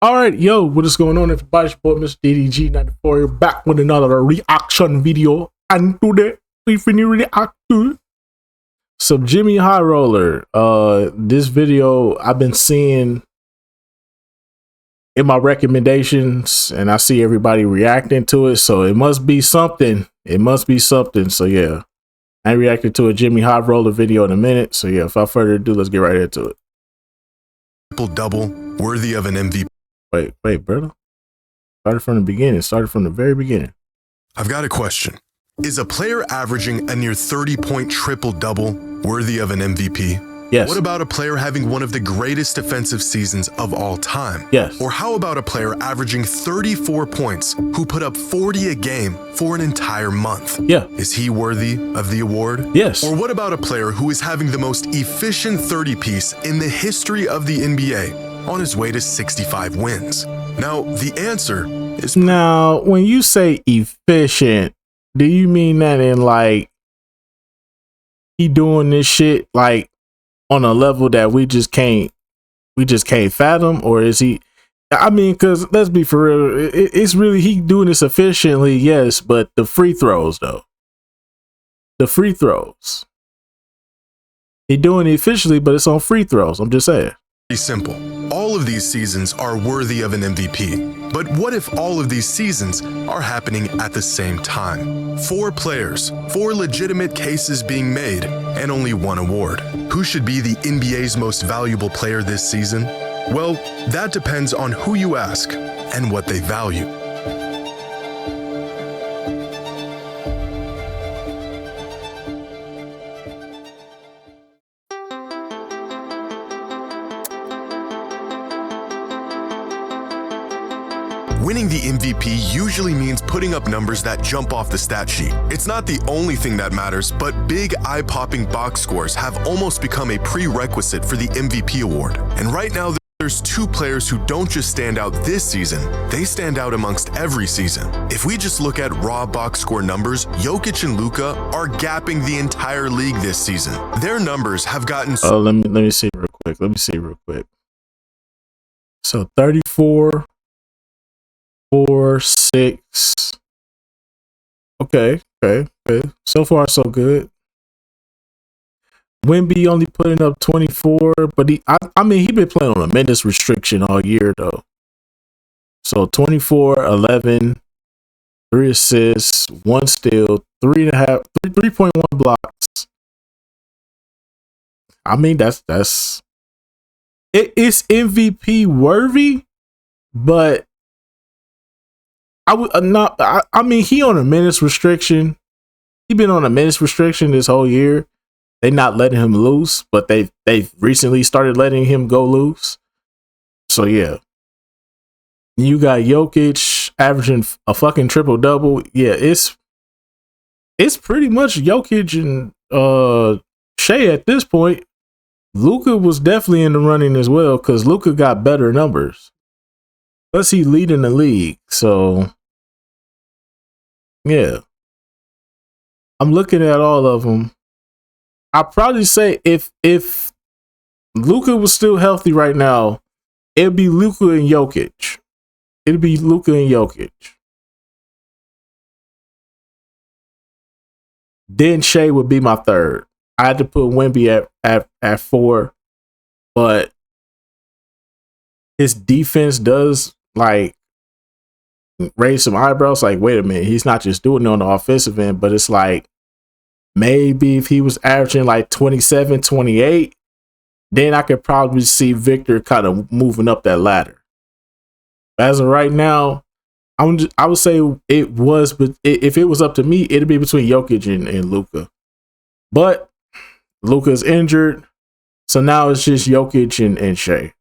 All right, yo, what is going on, everybody? It's your boy, Mr. DDG94, here back with another reaction video. And today, we finna react to some Jimmy High Roller. This video I've been seeing in my recommendations, and I see everybody reacting to it, so it must be something. It must be something. So yeah, I ain't reacted to a Jimmy High Roller video in a minute. So yeah, without further ado, let's get right into it. Triple double, worthy of an MVP. Wait, brother. Started from the beginning. Started from the very beginning. I've got a question. Is a player averaging a near 30-point triple-double worthy of an MVP? Yes. What about a player having one of the greatest defensive seasons of all time? Yes. Or how about a player averaging 34 points who put up 40 a game for an entire month? Yeah. Is he worthy of the award? Yes. Or what about a player who is having the most efficient 30-piece in the history of the NBA? On his way to 65 wins. Now, the answer is... Now, when you say efficient, do you mean that in like he doing this shit like on a level that we just can't fathom? Or is he, I mean, because let's be for real, it's really, he doing this efficiently, yes, but the free throws though. The free throws. He doing it efficiently, but it's on free throws. I'm just saying. Simple. All of these seasons are worthy of an MVP. But what if all of these seasons are happening at the same time? 4 players, 4 legitimate cases being made, and only 1 award. Who should be the NBA's most valuable player this season? Well, that depends on who you ask and what they value. Winning the MVP usually means putting up numbers that jump off the stat sheet. It's not the only thing that matters, but big eye-popping box scores have almost become a prerequisite for the MVP award. And right now, there's 2 players who don't just stand out this season, they stand out amongst every season. If we just look at raw box score numbers, Jokic and Luka are gapping the entire league this season. Their numbers have gotten... Oh, let me see real quick. So 34... 4, 6. Okay. So far, so good. Wemby only putting up 24, but I mean, he been playing on a minutes restriction all year though. So 24, 11, 3 assists, 1 steal, 3.1 blocks. I mean, that's it's MVP worthy, but I would not. I mean, he on a minutes restriction. He been on a minutes restriction this whole year. They not letting him loose, but they've recently started letting him go loose. So yeah, you got Jokic averaging a fucking triple double. Yeah, it's pretty much Jokic and Shea at this point. Luka was definitely in the running as well because Luka got better numbers. Plus he leading the league, so yeah. I'm looking at all of them. I'd probably say if Luka was still healthy right now, it'd be Luka and Jokic. It'd be Luka and Jokic. Then Shea would be my third. I had to put Wemby at 4, but his defense does like raise some eyebrows. Like, wait a minute, he's not just doing it on the offensive end, but it's like maybe if he was averaging like 27, 28, then I could probably see Victor kind of moving up that ladder. As of right now, I would say it was, but if it was up to me, it'd be between Jokic and Luka. But Luka's injured, so now it's just Jokic and Shea.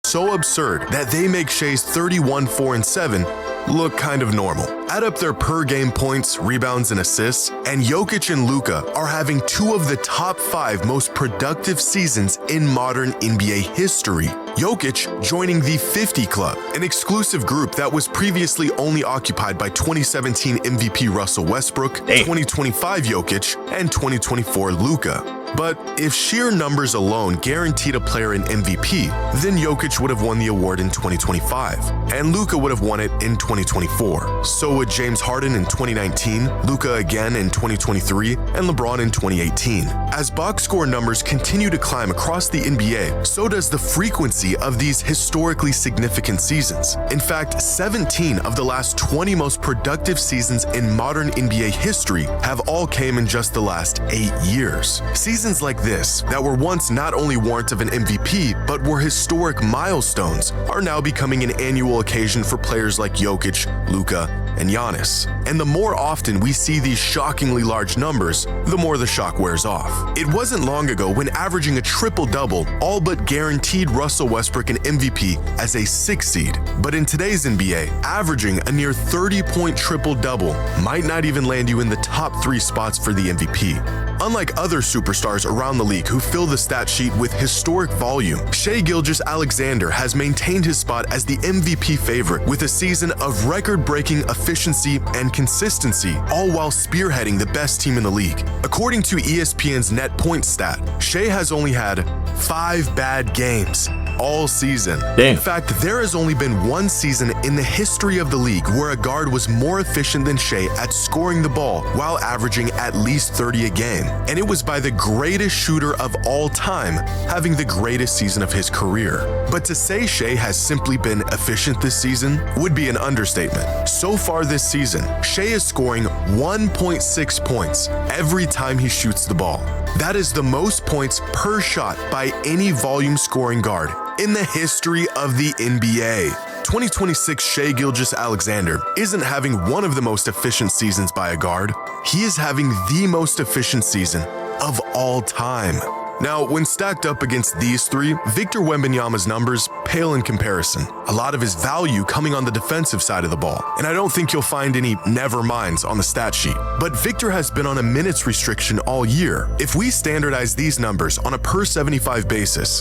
So absurd that they make Shea's 31, 4, and 7 look kind of normal. Add up their per-game points, rebounds, and assists, and Jokic and Luka are having 2 of the top 5 most productive seasons in modern NBA history. Jokic joining the 50 Club, an exclusive group that was previously only occupied by 2017 MVP Russell Westbrook, 2025 Jokic, and 2024 Luka. But if sheer numbers alone guaranteed a player an MVP, then Jokic would have won the award in 2025, and Luka would have won it in 2024. So would James Harden in 2019, Luka again in 2023, and LeBron in 2018. As box score numbers continue to climb across the NBA, so does the frequency of these historically significant seasons. In fact, 17 of the last 20 most productive seasons in modern NBA history have all came in just the last 8 years. Seasons like this, that were once not only warrant of an MVP, but were historic milestones, are now becoming an annual occasion for players like Jokic, Luka, and Giannis. And the more often we see these shockingly large numbers, the more the shock wears off. It wasn't long ago when averaging a triple-double all but guaranteed Russell Westbrook an MVP as a 6 seed. But in today's NBA, averaging a near 30-point triple-double might not even land you in the top 3 spots for the MVP. Unlike other superstars around the league who fill the stat sheet with historic volume, Shai Gilgeous-Alexander has maintained his spot as the MVP favorite with a season of record-breaking efficiency and consistency, all while spearheading the best team in the league. According to ESPN's net point stat, Shai has only had 5 bad games all season. Damn. In fact, there has only been one season in the history of the league where a guard was more efficient than Shai at scoring the ball while averaging at least 30 a game. And it was by the greatest shooter of all time having the greatest season of his career. But to say Shai has simply been efficient this season would be an understatement. So far this season, Shai is scoring 1.6 points every time he shoots the ball. That is the most points per shot by any volume scoring guard in the history of the NBA. 2026 Shai Gilgeous-Alexander isn't having one of the most efficient seasons by a guard. He is having the most efficient season of all time. Now, when stacked up against these three, Victor Wembanyama's numbers pale in comparison. A lot of his value coming on the defensive side of the ball, and I don't think you'll find any never minds on the stat sheet. But Victor has been on a minutes restriction all year. If we standardize these numbers on a per 75 basis,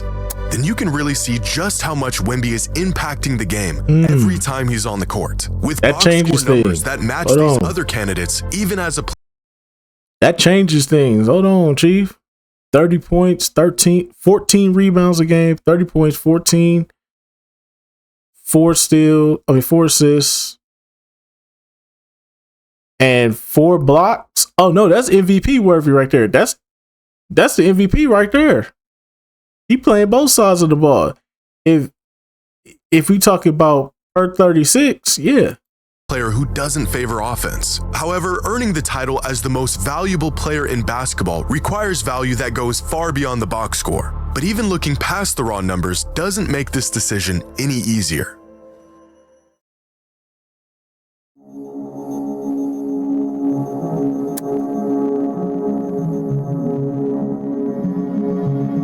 then you can really see just how much Wemby is impacting the game every time he's on the court. With That box changes score numbers things. that match Hold these on. other candidates, even as a That changes things. Hold on, Chief. 30 points, 14 rebounds a game, 30 points, 14, 4 assists, and 4 blocks. Oh no, that's MVP worthy right there. That's the MVP right there. He playing both sides of the ball. If we talk about per 36, yeah. player who doesn't favor offense. However, earning the title as the most valuable player in basketball requires value that goes far beyond the box score. But even looking past the raw numbers doesn't make this decision any easier.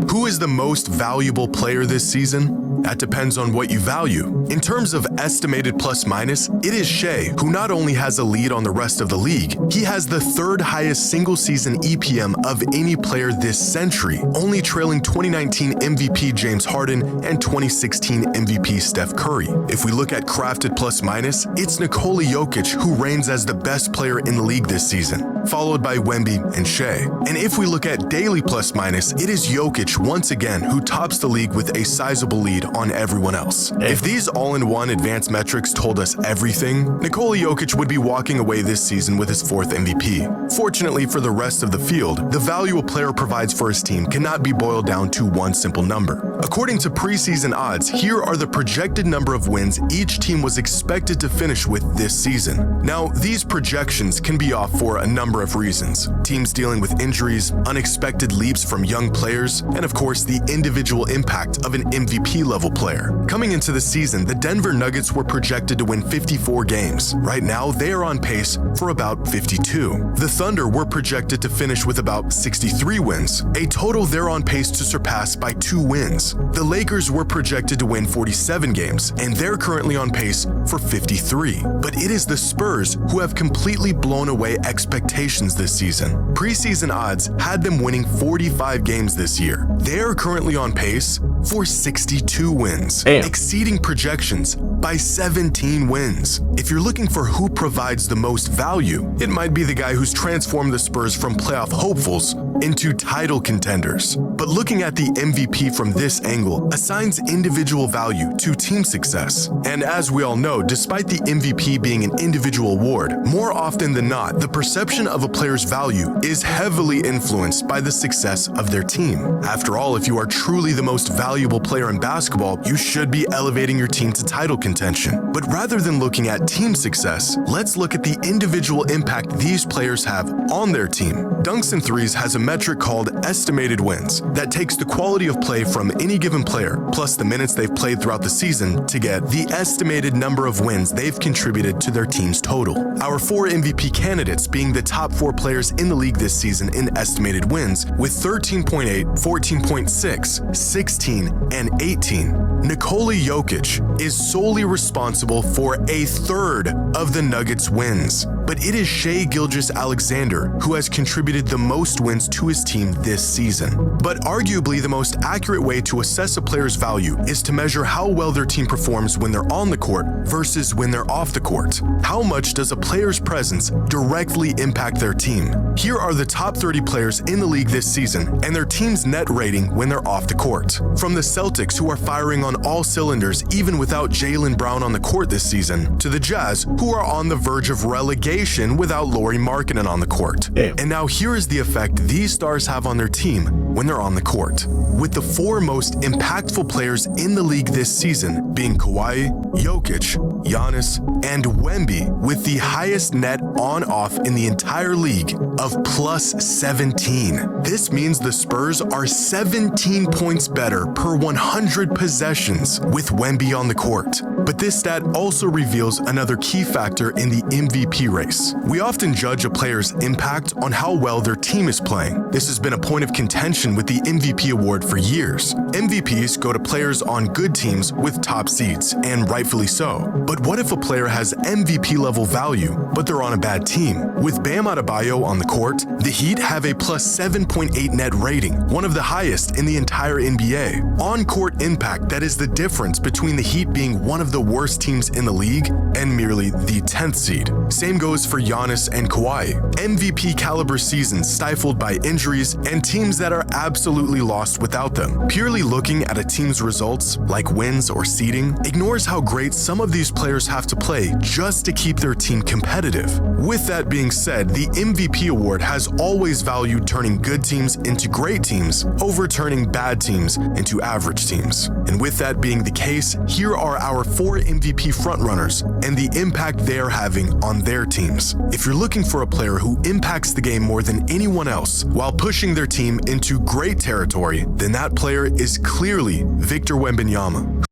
Who is the most valuable player this season? That depends on what you value. In terms of estimated plus minus, it is Shai, who not only has a lead on the rest of the league, he has the 3rd highest single season EPM of any player this century, only trailing 2019 MVP James Harden and 2016 MVP Steph Curry. If we look at crafted plus minus, it's Nikola Jokic who reigns as the best player in the league this season, followed by Wemby and Shai. And if we look at daily plus minus, it is Jokic once again who tops the league with a sizable lead on everyone else. If these all-in-one advanced metrics told us everything, Nikola Jokic would be walking away this season with his 4th MVP. Fortunately for the rest of the field, the value a player provides for his team cannot be boiled down to one simple number. According to preseason odds, here are the projected number of wins each team was expected to finish with this season. Now, these projections can be off for a number of reasons. Teams dealing with injuries, unexpected leaps from young players, and of course the individual impact of an MVP level player. Coming into the season, the Denver Nuggets were projected to win 54 games. Right now, they are on pace for about 52. The Thunder were projected to finish with about 63 wins, a total they're on pace to surpass by 2 wins. The Lakers were projected to win 47 games, and they're currently on pace for 53. But it is the Spurs who have completely blown away expectations this season. Preseason odds had them winning 45 games this year. They are currently on pace for 62 wins, Damn. exceeding projections by 17 wins. If you're looking for who provides the most value, it might be the guy who's transformed the Spurs from playoff hopefuls into title contenders. But looking at the MVP from this angle assigns individual value to team success. And as we all know, despite the MVP being an individual award, more often than not, the perception of a player's value is heavily influenced by the success of their team. After all, if you are truly the most valuable player in basketball, you should be elevating your team to title contention. But rather than looking at team success, let's look at the individual impact these players have on their team. Dunks and Threes has a metric called estimated wins that takes the quality of play from any given player plus the minutes they've played throughout the season to get the estimated number of wins they've contributed to their team's total. Our 4 MVP candidates being the top 4 players in the league this season in estimated wins with 13.8, 14.6, 16, and 18. Nikola Jokic is solely responsible for a third of the Nuggets' wins, but it is Shai Gilgeous-Alexander who has contributed the most wins to his team this season. But arguably the most accurate way to assess a player's value is to measure how well their team performs when they're on the court versus when they're off the court. How much does a player's presence directly impact their team? Here are the top 30 players in the league this season and their team's net rating when they're off the court. From the Celtics, who are firing on all cylinders even without Jaylen Brown on the court this season, to the Jazz, who are on the verge of relegation without Lauri Markkanen on the court. Damn. And now here is the effect these stars have on their team when they're on the court. With the 4 most impactful players in the league this season being Kawhi, Jokic, Giannis, and Wemby, with the highest net on-off in the entire league of plus 17. This means the Spurs are 17 points better per 100 possessions with Wemby on the court. But this stat also reveals another key factor in the MVP race. We often judge a player's impact on how well their team is playing. This has been a point of contention with the MVP award for years. MVPs go to players on good teams with top seeds, and rightfully so. But what if a player has MVP level value, but they're on a bad team? With Bam Adebayo on the court, the Heat have a plus 7.8 net rating, one of the highest in the entire NBA. On-court impact, that is the difference between the Heat being one of the worst teams in the league and merely the 10th seed. Same goes for Giannis and Kawhi. MVP caliber seasons stifled by injuries and teams that are absolutely lost without them. Purely looking at a team's results, like wins or seeding, ignores how great some of these players have to play just to keep their team competitive. With that being said, the MVP award has always valued turning good teams into great teams over turning bad teams into average teams. And with that being the case, here are our 4 MVP frontrunners and the impact they are having on their teams. If you're looking for a player who impacts the game more than anyone else while pushing their team into great territory, then that player is clearly Victor Wembanyama.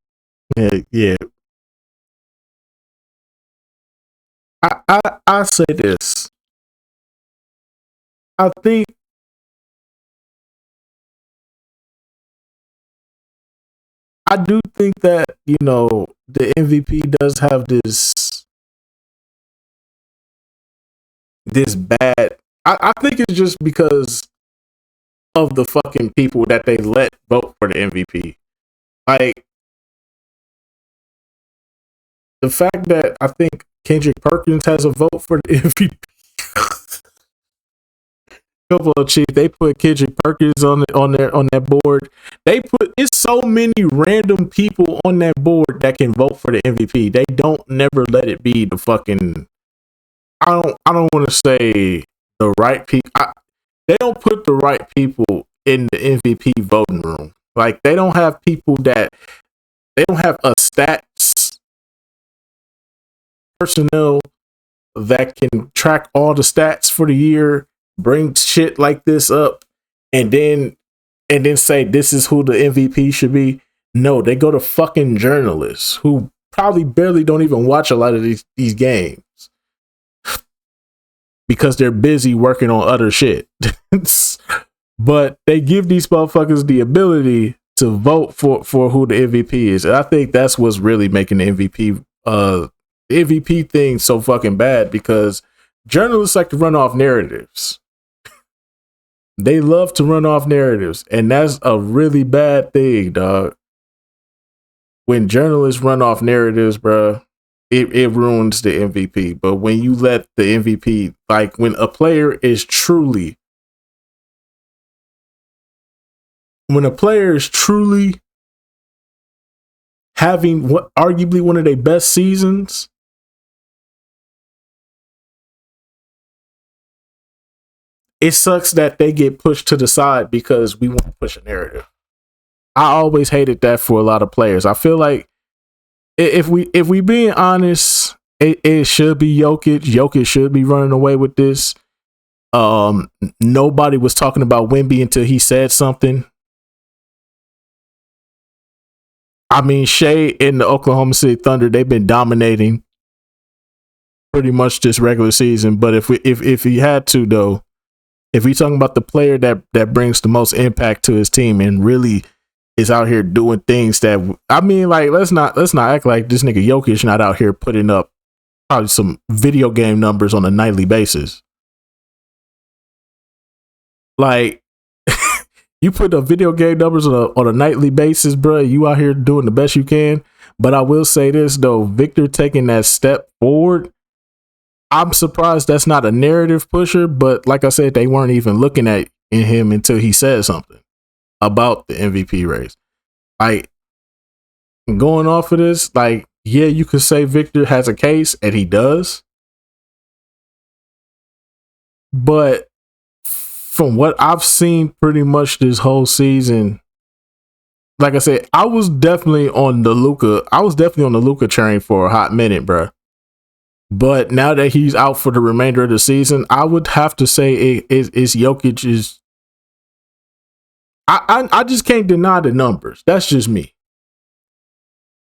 Yeah. I say this. I do think that, the MVP does have this bad. I think it's just because of the fucking people that they let vote for the MVP. Like, the fact that I think Kendrick Perkins has a vote for the MVP. Couple of Chief, they put Kendrick Perkins on that board. It's so many random people on that board that can vote for the MVP. They don't never let it be the fucking. I don't want to say the right people. They don't put the right people in the MVP voting room. Like, they don't have people that they don't have a stats personnel that can track all the stats for the year, bring shit like this up, and then say this is who the MVP should be. No, they go to fucking journalists who probably barely don't even watch a lot of these games because they're busy working on other shit. But they give these motherfuckers the ability to vote for who the MVP is. And I think that's what's really making the MVP thing so fucking bad, because journalists like to run off narratives. They love to run off narratives, and that's a really bad thing, dog. when journalists run off narratives, bro, it ruins the MVP. But when you let the MVP, like when a player is truly having what arguably one of their best seasons, it sucks that they get pushed to the side because we want to push a narrative. I always hated that for a lot of players. I feel like if we being honest, it should be Jokic. Jokic should be running away with this. Nobody was talking about Wemby until he said something. I mean, Shea and the Oklahoma City Thunder, they've been dominating pretty much this regular season. But if he had to, though, if we're talking about the player that brings the most impact to his team and really is out here doing things that, I mean, like, let's not act like this nigga Jokic not out here putting up probably some video game numbers on a nightly basis. Like, you put up video game numbers on a nightly basis, bro. You out here doing the best you can. But I will say this, though, Victor taking that step forward, I'm surprised that's not a narrative pusher. But like I said, they weren't even looking at him until he said something about the MVP race. Like, going off of this, like, yeah, you could say Victor has a case, and he does. But from what I've seen pretty much this whole season, like I said, I was definitely on the Luka train for a hot minute, bro. But now that he's out for the remainder of the season, I would have to say it's Jokic's. I just can't deny the numbers. That's just me.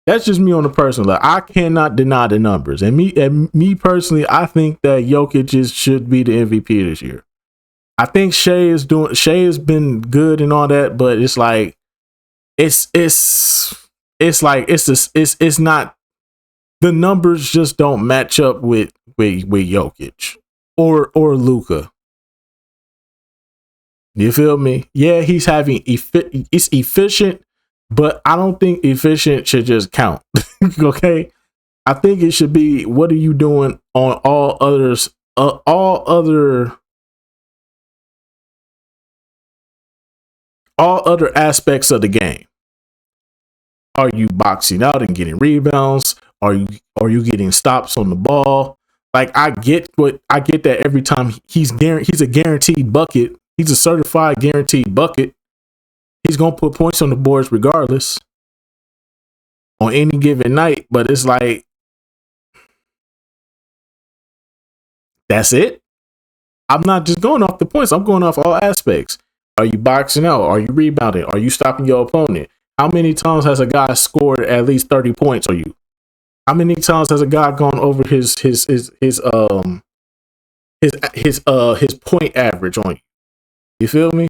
That's just me on the personal level. I cannot deny the numbers. And me personally, I think that Jokic should be the MVP this year. I think Shea has been good and all that, but it's like it's not, the numbers just don't match up with Jokic or Luka. You feel me? Yeah, he's having it's efficient, but I don't think efficient should just count. Okay, I think it should be, what are you doing on all other aspects of the game? Are you boxing out and getting rebounds? Are you getting stops on the ball? Like, I get that every time he's a guaranteed bucket. He's a certified guaranteed bucket. He's gonna put points on the boards regardless on any given night. But it's like, that's it. I'm not just going off the points. I'm going off all aspects. Are you boxing out? Are you rebounding? Are you stopping your opponent? How many times has a guy scored at least 30 points on you? How many times has a guy gone over his point average on you? You feel me?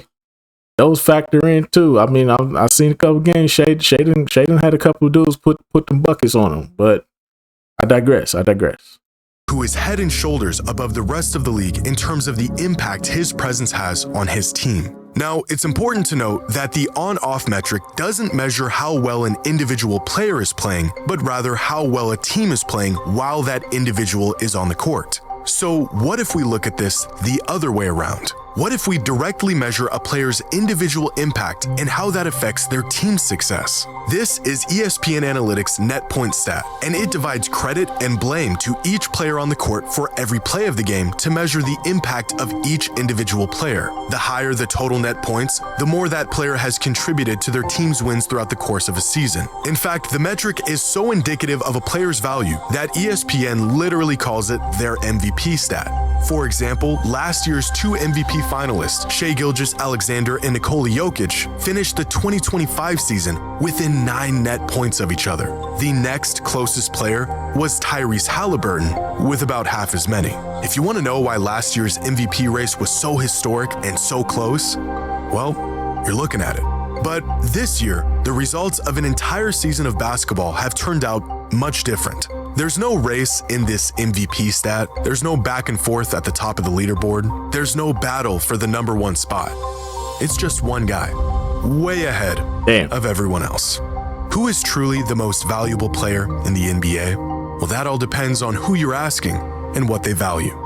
Those factor in too. I mean, I've seen a couple games. Shaden had a couple of dudes put them buckets on him, but I digress. Who is head and shoulders above the rest of the league in terms of the impact his presence has on his team. Now, it's important to note that the on-off metric doesn't measure how well an individual player is playing, but rather how well a team is playing while that individual is on the court. So what if we look at this the other way around? What if we directly measure a player's individual impact and how that affects their team's success? This is ESPN Analytics net point stat, and it divides credit and blame to each player on the court for every play of the game to measure the impact of each individual player. The higher the total net points, the more that player has contributed to their team's wins throughout the course of a season. In fact, the metric is so indicative of a player's value that ESPN literally calls it their MVP stat. For example, last year's 2 MVP finalists, Shai Gilgeous-Alexander and Nikola Jokic, finished the 2025 season within 9 net points of each other. The next closest player was Tyrese Halliburton, with about half as many. If you want to know why last year's MVP race was so historic and so close, well, you're looking at it. But this year, the results of an entire season of basketball have turned out much different. There's no race in this MVP stat. There's no back and forth at the top of the leaderboard. There's no battle for the number 1 spot. It's just one guy, way ahead of everyone else. Who is truly the most valuable player in the NBA? Well, that all depends on who you're asking and what they value.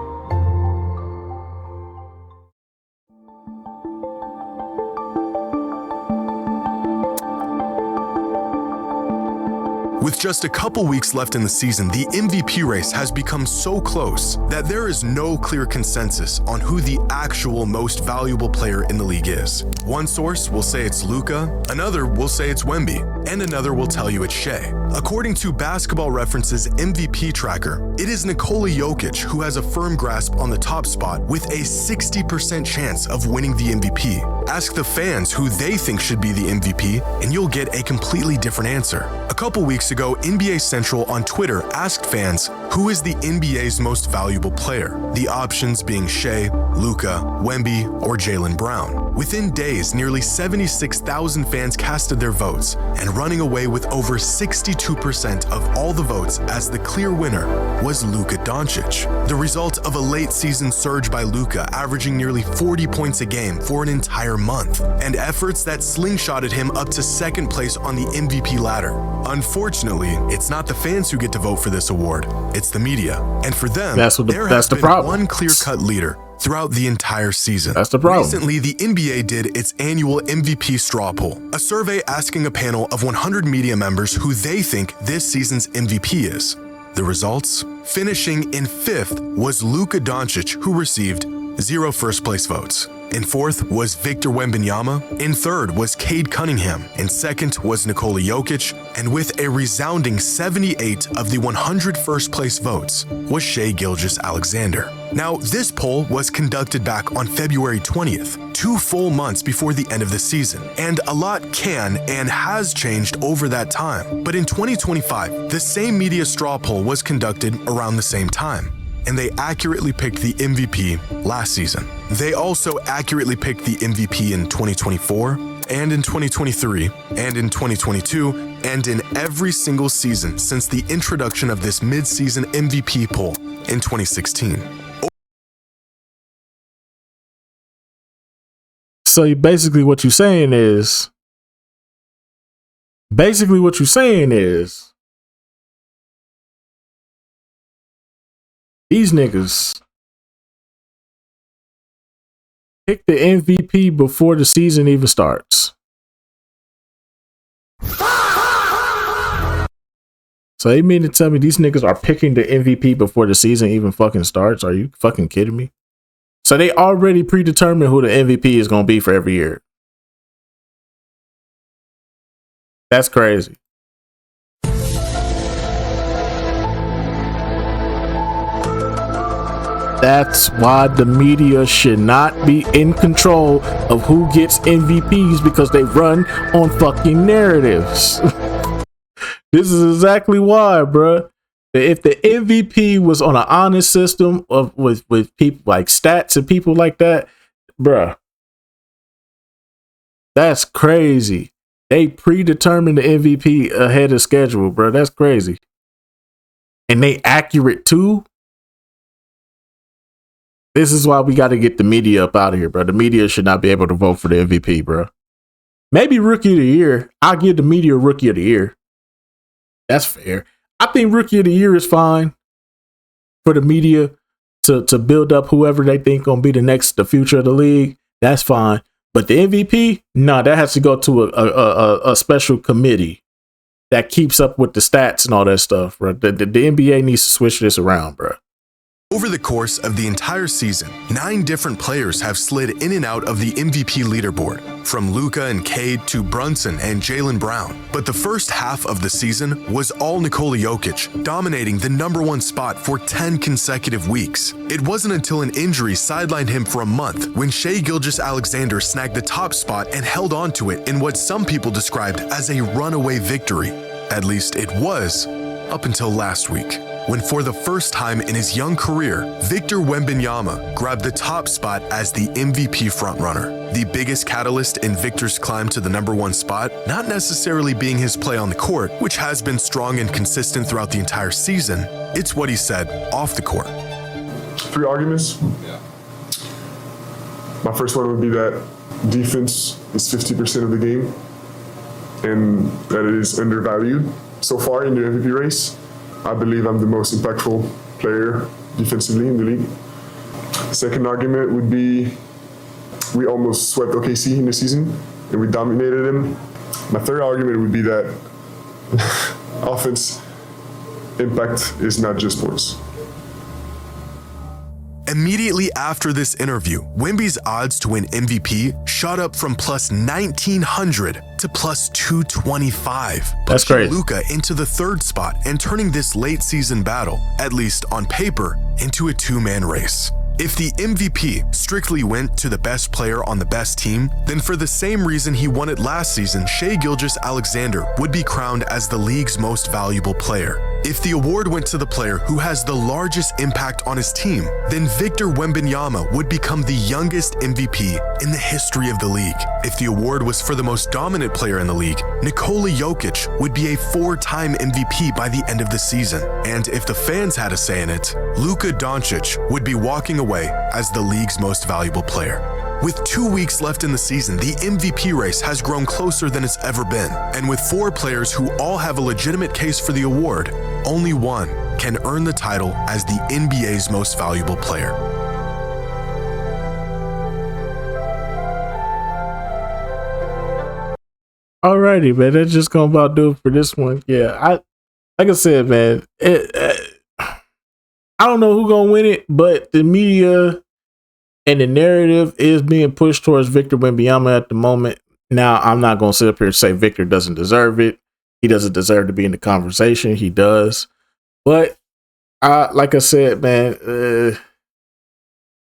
With just a couple weeks left in the season, the MVP race has become so close that there is no clear consensus on who the actual most valuable player in the league is. One source will say it's Luka, another will say it's Wemby, and another will tell you it's Shai. According to Basketball Reference's MVP tracker, it is Nikola Jokic who has a firm grasp on the top spot with a 60% chance of winning the MVP. Ask the fans who they think should be the MVP, and you'll get a completely different answer. A couple weeks ago, NBA Central on Twitter asked fans who is the NBA's most valuable player, the options being Shai, Luka, Wemby, or Jaylen Brown. Within days, nearly 76,000 fans casted their votes, and running away with over 62% of all the votes as the clear winner was Luka Doncic. The result of a late season surge by Luka, averaging nearly 40 points a game for an entire month, and efforts that slingshotted him up to second place on the MVP ladder. Unfortunately, it's not the fans who get to vote for this award, it's the media. And for them, that's the problem. One clear-cut leader throughout the entire season. That's the problem. Recently, the NBA did its annual MVP straw poll, a survey asking a panel of 100 media members who they think this season's MVP is. The results? Finishing in 5th was Luka Doncic, who received 0 first-place votes. In 4th was Victor Wembanyama. In 3rd was Cade Cunningham. In 2nd was Nikola Jokic. And with a resounding 78 of the 100 first-place votes was Shai Gilgeous-Alexander. Now, this poll was conducted back on February 20th, 2 full months before the end of the season. And a lot can and has changed over that time. But in 2025, the same media straw poll was conducted around the same time, and they accurately picked the MVP last season. They also accurately picked the MVP in 2024, and in 2023, and in 2022, and in every single season since the introduction of this mid-season MVP poll in 2016. So basically what you're saying is these niggas pick the MVP before the season even starts. So you mean to tell me these niggas are picking the MVP before the season even fucking starts? Are you fucking kidding me? So they already predetermined who the MVP is going to be for every year. That's crazy. That's why the media should not be in control of who gets MVPs, because they run on fucking narratives. This is exactly why, bruh. If the MVP was on an honest system of with people like stats and people like that, bruh, that's crazy. They predetermined the MVP ahead of schedule, bruh. That's crazy. And they accurate too. This is why we got to get the media up out of here, bro. The media should not be able to vote for the MVP, bro. Maybe Rookie of the Year. I'll give the media Rookie of the Year. That's fair. I think Rookie of the Year is fine for the media to build up whoever they think gonna be the future of the league. That's fine. But the MVP, nah, that has to go to a special committee that keeps up with the stats and all that stuff, bro. The NBA needs to switch this around, bro. Over the course of the entire season, 9 different players have slid in and out of the MVP leaderboard, from Luka and Cade to Brunson and Jaylen Brown. But the first half of the season was all Nikola Jokic, dominating the number 1 spot for 10 consecutive weeks. It wasn't until an injury sidelined him for a month when Shai Gilgeous-Alexander snagged the top spot and held on to it in what some people described as a runaway victory. At least it was, up until last week, when for the first time in his young career, Victor Wembanyama grabbed the top spot as the MVP frontrunner. The biggest catalyst in Victor's climb to the number 1 spot, not necessarily being his play on the court, which has been strong and consistent throughout the entire season, it's what he said off the court. 3 arguments. Yeah. My first one would be that defense is 50% of the game. and that it is undervalued so far in the MVP race. I believe I'm the most impactful player defensively in the league. Second argument would be we almost swept OKC in the season and we dominated them. My third argument would be that offense impact is not just sports. Immediately after this interview, Wemby's odds to win MVP shot up from plus 1,900 to plus 225. That's crazy. Luka into the third spot and turning this late season battle, at least on paper, into a two-man race. If the MVP strictly went to the best player on the best team, then for the same reason he won it last season, Shai Gilgeous-Alexander would be crowned as the league's most valuable player. If the award went to the player who has the largest impact on his team, then Victor Wembanyama would become the youngest MVP in the history of the league. If the award was for the most dominant player in the league, Nikola Jokic would be a 4-time MVP by the end of the season. And if the fans had a say in it, Luka Doncic would be walking away as the league's most valuable player. With 2 weeks left in the season, the MVP race has grown closer than it's ever been. And with 4 players who all have a legitimate case for the award, only one can earn the title as the NBA's most valuable player. Alrighty, man. That's just gonna about do it for this one. Yeah, like I said, man. I don't know who's gonna win it, but the media and the narrative is being pushed towards Victor Wembanyama at the moment. Now, I'm not gonna sit up here and say Victor doesn't deserve it. He doesn't deserve to be in the conversation. He does, but like I said, man.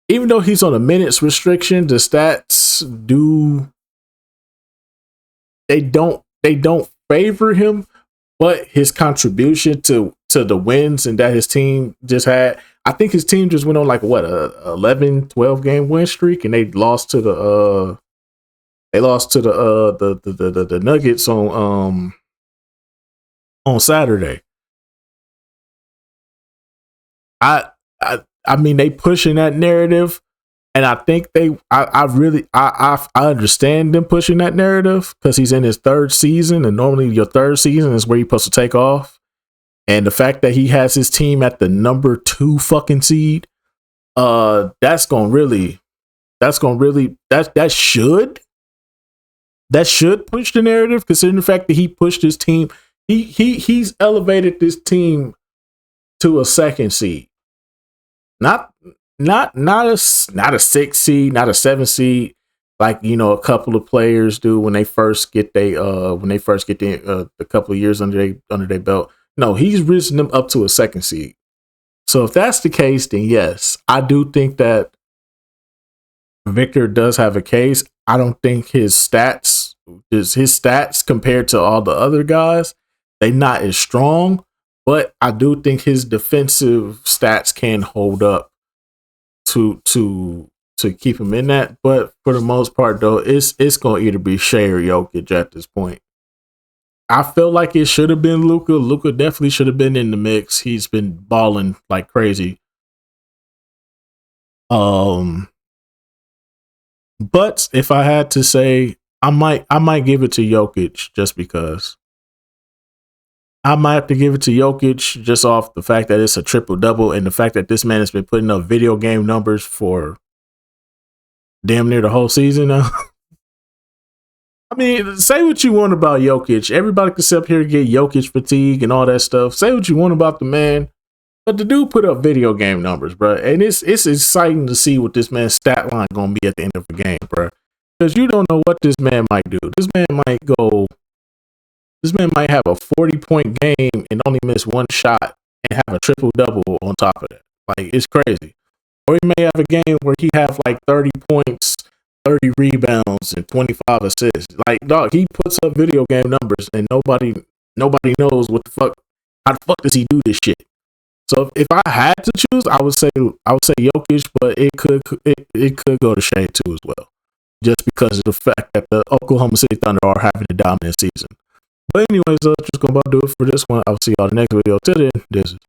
Even though he's on a minutes restriction, the stats don't favor him, but his contribution to the wins and that his team just had, I think his team just went on like what, a 11-12 game win streak, and they lost to the Nuggets on Saturday. I mean, they pushing that narrative, and I think I understand them pushing that narrative because he's in his third season, and normally your third season is where you're supposed to take off. And the fact that he has his team at the number 2 fucking seed, that should push the narrative, considering the fact that he pushed his team. He's elevated this team to a second seed. Not a 6 seed, not a 7 seed, like, you know, a couple of players do when they first get a couple of years under their belt. No, he's risen them up to a second seed. So if that's the case, then yes, I do think that Victor does have a case. I don't think his stats compared to all the other guys, they're not as strong. But I do think his defensive stats can hold up to keep him in that. But for the most part, though, it's going to either be Shai or Jokic at this point. I feel like it should have been Luka. Luka definitely should have been in the mix. He's been balling like crazy. But if I had to say, I might give it to Jokic just because. I might have to give it to Jokic just off the fact that it's a triple-double and the fact that this man has been putting up video game numbers for damn near the whole season now. I mean, say what you want about Jokic. Everybody can sit up here and get Jokic fatigue and all that stuff. Say what you want about the man, but the dude put up video game numbers, bro. And it's exciting to see what this man's stat line going to be at the end of the game, bro. Because you don't know what this man might do. This man might have a 40-point game and only miss one shot and have a triple-double on top of that. Like, it's crazy. Or he may have a game where he have like 30 points, 30 rebounds, and 25 assists. Like, dog, he puts up video game numbers and nobody knows how the fuck does he do this shit. So if I had to choose, I would say Jokic, but it could go to Shai too as well. Just because of the fact that the Oklahoma City Thunder are having a dominant season. But anyways, just gonna about do it for this one. I'll see y'all in the next video. Till then, this is